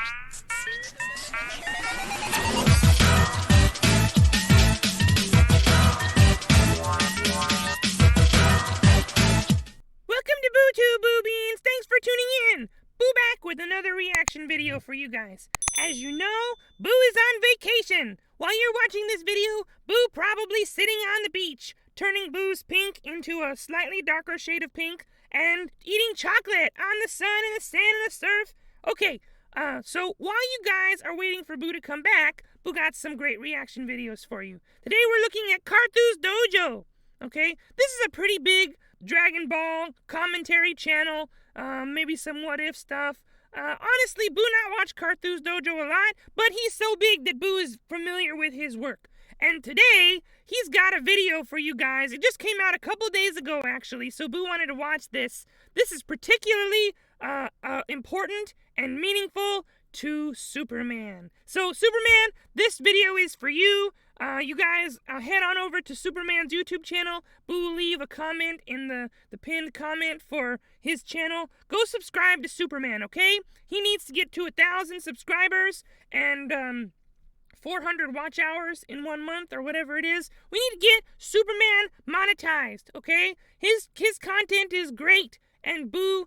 Welcome to BuuTube, Buu Beans! Thanks for tuning in! Buu back with another reaction video for you guys. As you know, Buu is on vacation. While you're watching this video, Buu probably sitting on the beach, turning Buu's pink into a slightly darker shade of pink, and eating chocolate on the sun and the sand and the surf. Okay, so while you guys are waiting for Buu to come back, Buu got some great reaction videos for you. Today we're looking at Carthu's Dojo. Okay, this is a pretty big Dragon Ball commentary channel, maybe some what if stuff. Honestly, Buu not watch Carthu's Dojo a lot, but he's so big that Buu is familiar with his work. And today, he's got a video for you guys. It just came out a couple days ago, actually, so Buu wanted to watch this. This is particularly important and meaningful to Superman. So, Superman, this video is for you. You guys head on over to Superman's YouTube channel. Buu will leave a comment in the pinned comment for his channel. Go subscribe to Superman, okay? He needs to get to 1,000 subscribers and 400 watch hours in 1 month or whatever it is. We need to get Superman monetized, okay? His content is great, and Buu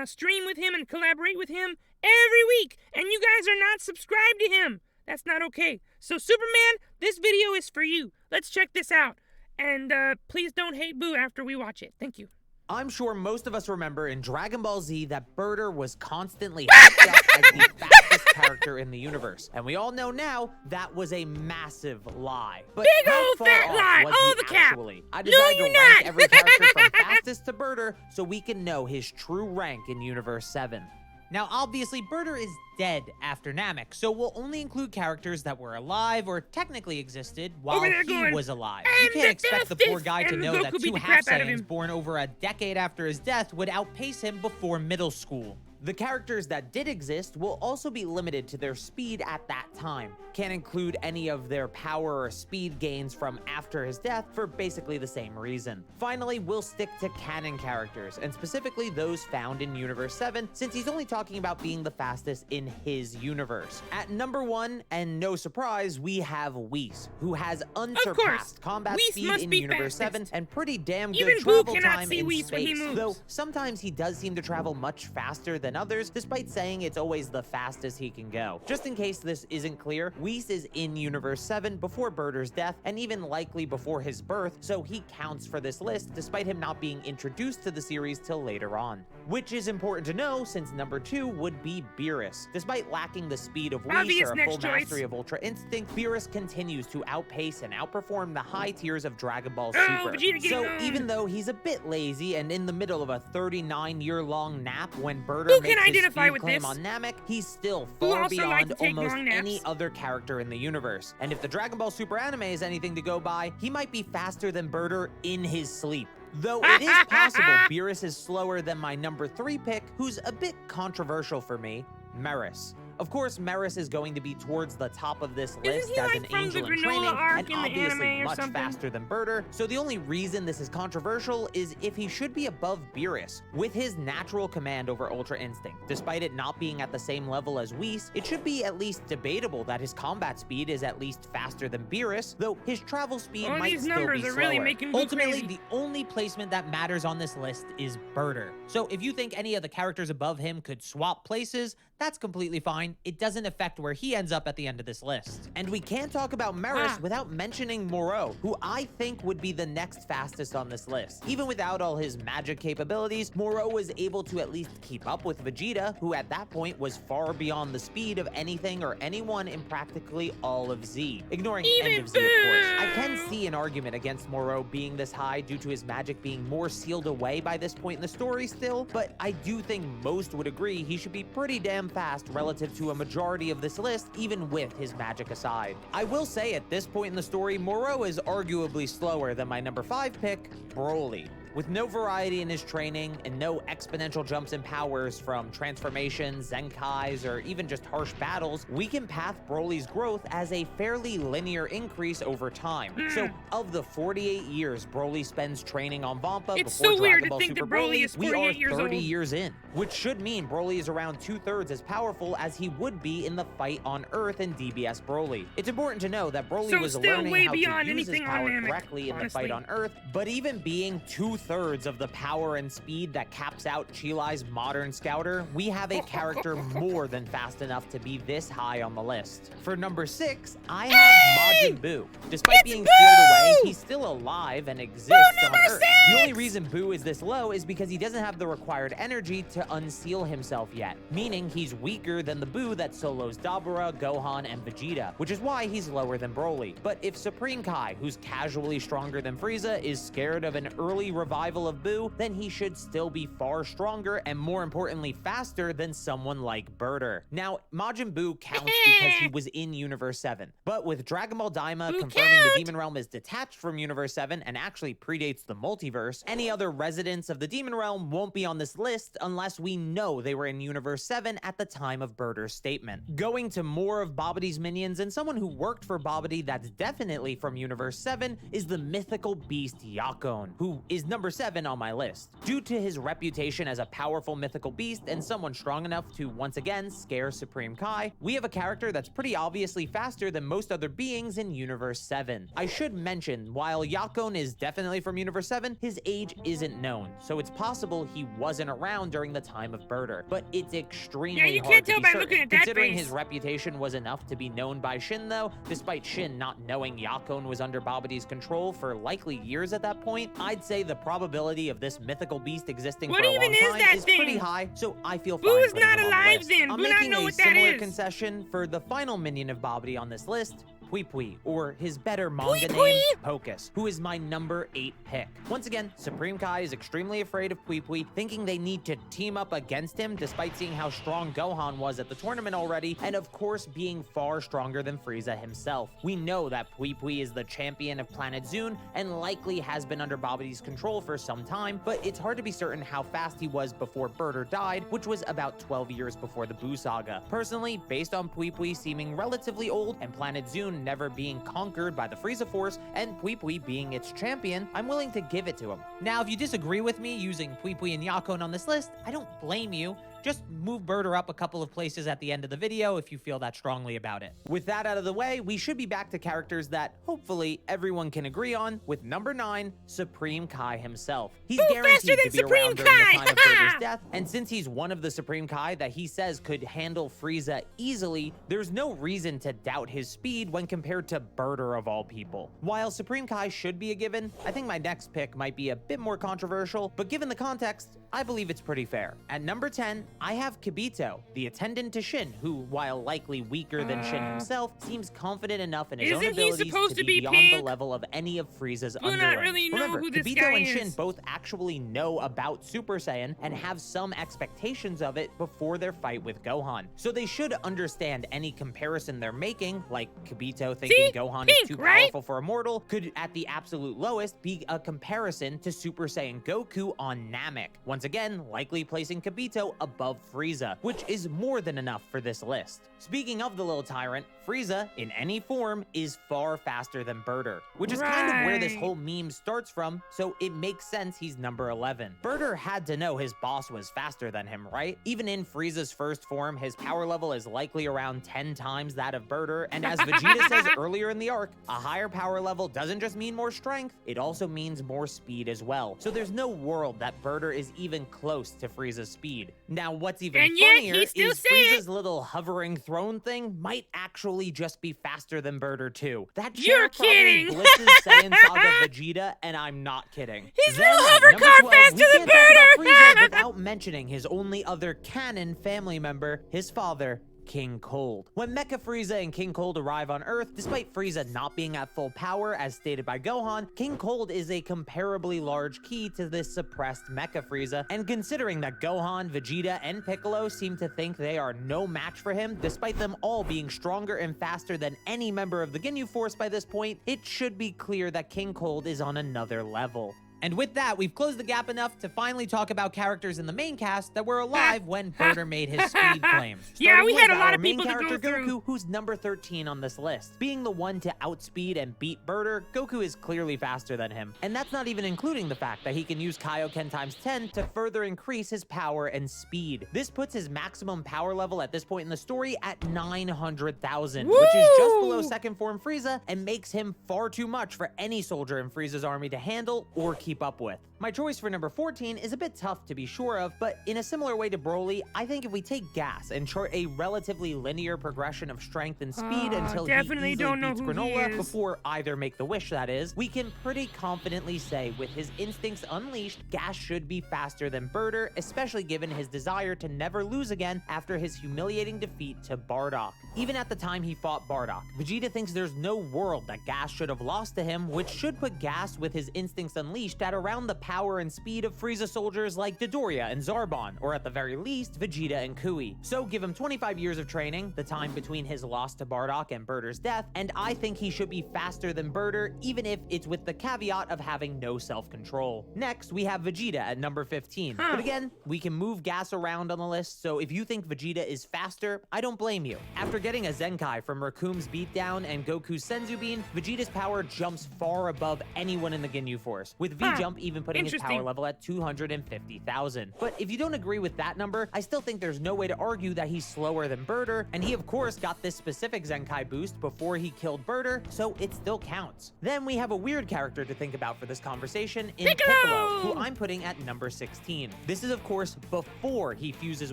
stream with him and collaborate with him every week, and you guys are not subscribed to him. That's not okay. So, Superman, this video is for you. Let's check this out. And please don't hate Buu after we watch it. Thank you. I'm sure most of us remember in Dragon Ball Z that Birder was constantly hyped up as the fastest character in the universe. And we all know now that was a massive lie. But big old fat lie! Oh, the cap! Actually? I decided to rank every character from fastest to Birder so we can know his true rank in Universe 7. Now, obviously, Birder is dead after Namek, so we'll only include characters that were alive or technically existed while he was alive. You can't expect the poor guy to know that two half-Saiyans born over a decade after his death would outpace him before middle school. The characters that did exist will also be limited to their speed at that time. Can't include any of their power or speed gains from after his death for basically the same reason. Finally, we'll stick to canon characters, and specifically those found in Universe 7, since he's only talking about being the fastest in his universe. At number 1, and no surprise, we have Whis, who has unsurpassed combat speed in Universe 7 and pretty damn good travel time in space. Though sometimes he does seem to travel much faster than others, despite saying it's always the fastest he can go. Just in case this isn't clear, Whis is in Universe 7 before Birder's death, and even likely before his birth, so he counts for this list despite him not being introduced to the series till later on. Which is important to know, since number 2 would be Beerus. Despite lacking the speed of Whis or a full mastery of Ultra Instinct, Beerus continues to outpace and outperform the high tiers of Dragon Ball Super. So even though he's a bit lazy and in the middle of a 39-year-long nap when Birder makes his speed claim on Namek, he's still far beyond almost any other character in the universe. And if the Dragon Ball Super anime is anything to go by, he might be faster than Birder in his sleep. Though it is possible Beerus is slower than my number 3 pick, who's a bit controversial for me, Meris. Of course, Meris is going to be towards the top of this list as an angel in training, and obviously much faster than Birder, so the only reason this is controversial is if he should be above Beerus. With his natural command over Ultra Instinct, despite it not being at the same level as Whis, it should be at least debatable that his combat speed is at least faster than Beerus, though his travel speed might still be slower. Ultimately, the only placement that matters on this list is Birder. So if you think any of the characters above him could swap places, that's completely fine. It doesn't affect where he ends up at the end of this list. And we can't talk about Meris without mentioning Moreau, who I think would be the next fastest on this list. Even without all his magic capabilities, Moreau was able to at least keep up with Vegeta, who at that point was far beyond the speed of anything or anyone in practically all of Z. Ignoring End of Z, of course. I can see an argument against Moreau being this high due to his magic being more sealed away by this point in the story still, but I do think most would agree he should be pretty damn fast relative to a majority of this list, even with his magic aside. I will say at this point in the story, Moreau is arguably slower than my number 5 pick, Broly. With no variety in his training and no exponential jumps in powers from transformations, Zenkais, or even just harsh battles, we can path Broly's growth as a fairly linear increase over time. So, of the 48 years Broly spends training on Vampa It's before so weird Dragon to Ball think Super that Broly Broly, is we 48 are years 30 old. years in, which should mean Broly is around 2/3 as powerful as he would be in the fight on Earth in DBS Broly. It's important to know that Broly So was still learning way how to beyond use his anything on power Namek, correctly in the fight honestly. on Earth, but even being 2/3 of the power and speed that caps out Chilai's modern scouter, we have a character more than fast enough to be this high on the list. For number 6, I have Majin Buu. Despite being sealed away, he's still alive and exists on Earth. The only reason Buu is this low is because he doesn't have the required energy to unseal himself yet, meaning he's weaker than the Buu that solos Dabura, Gohan, and Vegeta, which is why he's lower than Broly. But if Supreme Kai, who's casually stronger than Frieza, is scared of an early revival of Buu, then he should still be far stronger and more importantly faster than someone like Birder. Now, Majin Buu counts because he was in Universe 7, but with Dragon Ball Daima Buu confirming the count! Demon Realm is detached from Universe 7 and actually predates the multiverse, any other residents of the Demon Realm won't be on this list unless we know they were in Universe 7 at the time of Birder's statement. Going to more of Babidi's minions, and someone who worked for Babidi that's definitely from Universe 7 is the mythical beast Yakon, who is number 7 on my list. Due to his reputation as a powerful mythical beast and someone strong enough to once again scare Supreme Kai, we have a character that's pretty obviously faster than most other beings in Universe 7. I should mention, while Yakon is definitely from Universe 7, his age isn't known, so it's possible he wasn't around during the time of Birder, but it's extremely you hard can't to tell be by certain. looking at that Considering face. his reputation was enough to be known by Shin though, despite Shin not knowing Yakon was under Babidi's control for likely years at that point, I'd say the probability of this mythical beast existing What for a even long is time that is thing? pretty high, so I feel fine Buu is putting not him on the alive list. then. I'm Buu not making know a what that similar is. concession for the final minion of Babidi on this list, Pui Pui, or his better manga Pui name, Pui? Pocus, who is my number 8 pick. Once again, Supreme Kai is extremely afraid of Pui Pui, thinking they need to team up against him despite seeing how strong Gohan was at the tournament already, and of course being far stronger than Frieza himself. We know that Pui Pui is the champion of Planet Zune and likely has been under Babidi's control for some time, but it's hard to be certain how fast he was before Birder died, which was about 12 years before the Buu saga. Personally, based on Pui Pui seeming relatively old and Planet Zune never being conquered by the Frieza Force and Pui Pui being its champion, I'm willing to give it to him. Now, if you disagree with me using Pui Pui and Yakon on this list, I don't blame you. Just move Birder up a couple of places at the end of the video if you feel that strongly about it. With that out of the way, we should be back to characters that hopefully everyone can agree on, with number 9, Supreme Kai himself. He's Buu guaranteed faster to than be Supreme around during the Kai! time of Birder's death, and since he's one of the Supreme Kai that he says could handle Frieza easily, there's no reason to doubt his speed when compared to Birder of all people. While Supreme Kai should be a given, I think my next pick might be a bit more controversial, but given the context, I believe it's pretty fair. At number 10, I have Kibito, the attendant to Shin, who, while likely weaker than Shin himself, seems confident enough in his own Isn't he abilities supposed to to be be beyond the pink? level of any of Frieza's Do not underlings. really know Remember, who this Kibito guy and Shin is. both actually know about Super Saiyan and have some expectations of it before their fight with Gohan. So they should understand any comparison they're making, like Kibito thinking See? Gohan Pink, is too right? powerful for a mortal, could at the absolute lowest be a comparison to Super Saiyan Goku on Namek. Once again, likely placing Kibito above Frieza, which is more than enough for this list. Speaking of the little tyrant, Frieza, in any form, is far faster than Birder, which is kind of where this Right. whole meme starts from, so it makes sense he's number 11. Birder had to know his boss was faster than him, right? Even in Frieza's first form, his power level is likely around 10 times that of Birder, and as Vegeta says earlier in the arc, a higher power level doesn't just mean more strength, it also means more speed as well. So there's no world that Birder is even close to Frieza's speed. Now, what's even And yet, funnier he is still said it. Frieza's little hovering throne thing might actually just be faster than Birder too. That You're chair probably kidding. blitzes Saiyan Saga Vegeta, and I'm not kidding. His Then, little at hover number car 12, faster we than can't talk about Frieza Birder. without mentioning his only other canon family member, his father, King Cold. When Mecha Frieza and King Cold arrive on Earth, despite Frieza not being at full power as stated by Gohan, King Cold is a comparably large key to this suppressed Mecha Frieza, and considering that Gohan, Vegeta, and Piccolo seem to think they are no match for him, despite them all being stronger and faster than any member of the Ginyu Force by this point, it should be clear that King Cold is on another level. And with that, we've closed the gap enough to finally talk about characters in the main cast that were alive when Burter made his speed claim. Yeah, we had a Starting with lot our of people main to go character, through. Goku, who's number 13 on this list. Being the one to outspeed and beat Burter, Goku is clearly faster than him. And that's not even including the fact that he can use Kaioken times 10 to further increase his power and speed. This puts his maximum power level at this point in the story at 900,000, which is just below second form Frieza and makes him far too much for any soldier in Frieza's army to handle or keep up with. My choice for number 14 is a bit tough to be sure of, but in a similar way to Broly, I think if we take Gas and chart a relatively linear progression of strength and speed until he easily beats Granola before either Make the Wish, that is, we can pretty confidently say with his instincts unleashed, Gas should be faster than Burter, especially given his desire to never lose again after his humiliating defeat to Bardock. Even at the time he fought Bardock, Vegeta thinks there's no world that Gas should have lost to him, which should put Gas with his instincts unleashed at around the power and speed of Frieza soldiers like Dodoria and Zarbon, or at the very least, Vegeta and Kui. So give him 25 years of training, the time between his loss to Bardock and Burter's death, and I think he should be faster than Burter, even if it's with the caveat of having no self-control. Next, we have Vegeta at number 15. But again, we can move Gas around on the list, so if you think Vegeta is faster, I don't blame you. After getting a Zenkai from Rakum's beatdown and Goku's Senzu Bean, Vegeta's power jumps far above anyone in the Ginyu Force, with V-Jump even putting his power level at 250,000. But if you don't agree with that number, I still think there's no way to argue that he's slower than Burter, and he of course got this specific Zenkai boost before he killed Burter, so it still counts. Then we have a weird character to think about for this conversation in Piccolo, who I'm putting at number 16. This is of course before he fuses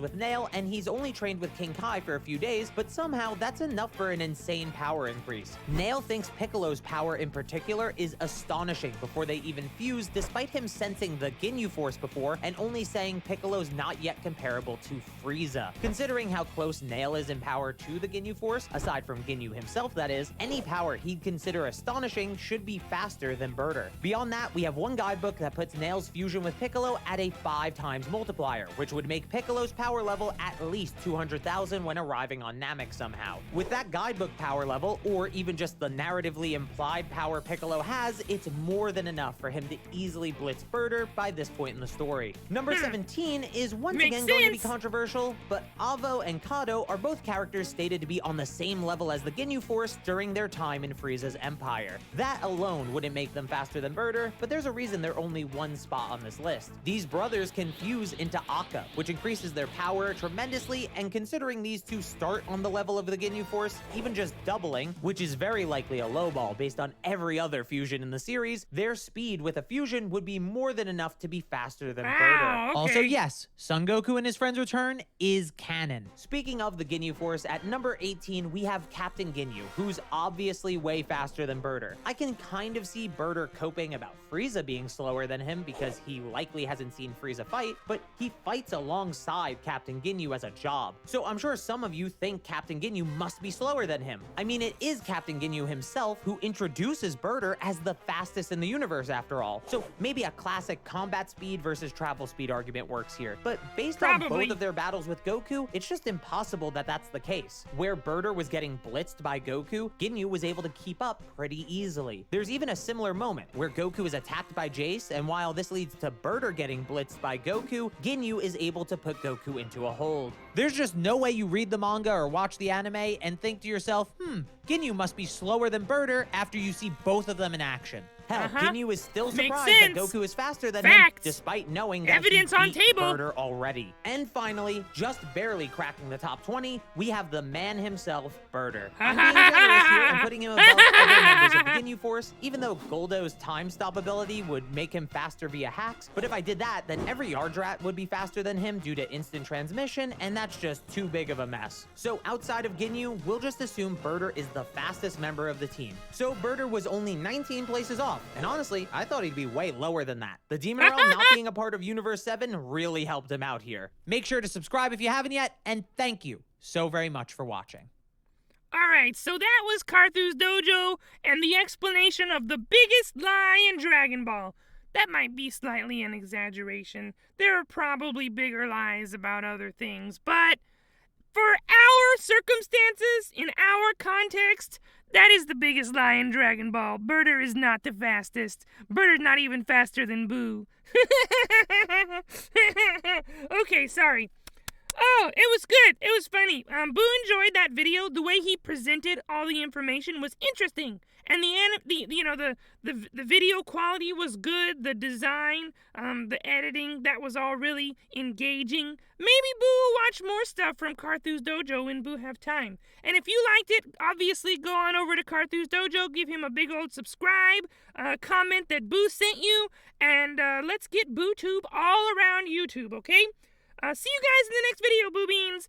with Nail, and he's only trained with King Kai for a few days, but somehow that's enough for an insane power increase. Nail thinks Piccolo's power in particular is astonishing before they even fuse, despite him sensing the Ginyu Force before and only saying Piccolo's not yet comparable to Frieza. Considering how close Nail is in power to the Ginyu Force, aside from Ginyu himself that is, any power he'd consider astonishing should be faster than Burter. Beyond that, we have one guidebook that puts Nail's fusion with Piccolo at a 5 times multiplier, which would make Piccolo's power level at least 200,000 when arriving on Namek somehow. With that guidebook power level, or even just the narratively implied power Piccolo has, it's more than enough for him to easily blitz Burter by this point in the story. Number 17 is once again going to be controversial, but Avo and Kado are both characters stated to be on the same level as the Ginyu Force during their time in Frieza's empire. That alone wouldn't make them faster than Burter, but there's a reason they're only one spot on this list. These brothers can fuse into Akka, which increases their power tremendously, and considering these two start on the level of the Ginyu Force, even just doubling, which is very likely a lowball based on every other fusion in the series, their speed with a fusion would be more than enough to be faster than Burter. Also, yes, Son Goku and his friends return is canon. Speaking of the Ginyu Force, at number 18, we have Captain Ginyu, who's obviously way faster than Burter. I can kind of see Burter coping about Frieza being slower than him because he likely hasn't seen Frieza fight, but he fights alongside Captain Ginyu as a job. So I'm sure some of you think Captain Ginyu must be slower than him. I mean, it is Captain Ginyu himself who introduces Burter as the fastest in the universe after all. So maybe a classic combat speed versus travel speed argument works here. But based on both of their battles with Goku, it's just impossible that that's the case. Where Burter was getting blitzed by Goku, Ginyu was able to keep up pretty easily. There's even a similar moment where Goku is attacked by Jace, and while this leads to Burter getting blitzed by Goku, Ginyu is able to put Goku into a hold. There's just no way you read the manga or watch the anime and think to yourself, Ginyu must be slower than Burter after you see both of them in action. Hell, Ginyu is still surprised that Goku is faster than him, despite knowing that he beat Burter already. And finally, just barely cracking the top 20, we have the man himself, Burter. I'm being generous here and putting him above other members of the Ginyu Force, even though Goldo's time stop ability would make him faster via hacks. But if I did that, then every Ardrat would be faster than him due to instant transmission, and that's just too big of a mess. So outside of Ginyu, we'll just assume Burter is the fastest member of the team. So Burter was only 19 places off. And honestly, I thought he'd be way lower than that. The Demon Realm not being a part of Universe 7 really helped him out here. Make sure to subscribe if you haven't yet, and thank you so very much for watching. Alright, so that was Carthu's Dojo and the explanation of the biggest lie in Dragon Ball. That might be slightly an exaggeration. There are probably bigger lies about other things, but for our circumstances, in our context, That is the biggest lie in Dragon Ball. Burter is not the fastest. Burter's not even faster than Buu. Okay, sorry. Oh, it was good. It was funny. Boo enjoyed that video. The way he presented all the information was interesting, and the video quality was good. The design, the editing, that was all really engaging. Maybe Boo will watch more stuff from Carthu's Dojo when Boo have time. And if you liked it, obviously go on over to Carthu's Dojo, give him a big old subscribe, comment that Boo sent you, and let's get BuuTube all around YouTube. Okay? See you guys in the next video, Buu Beans!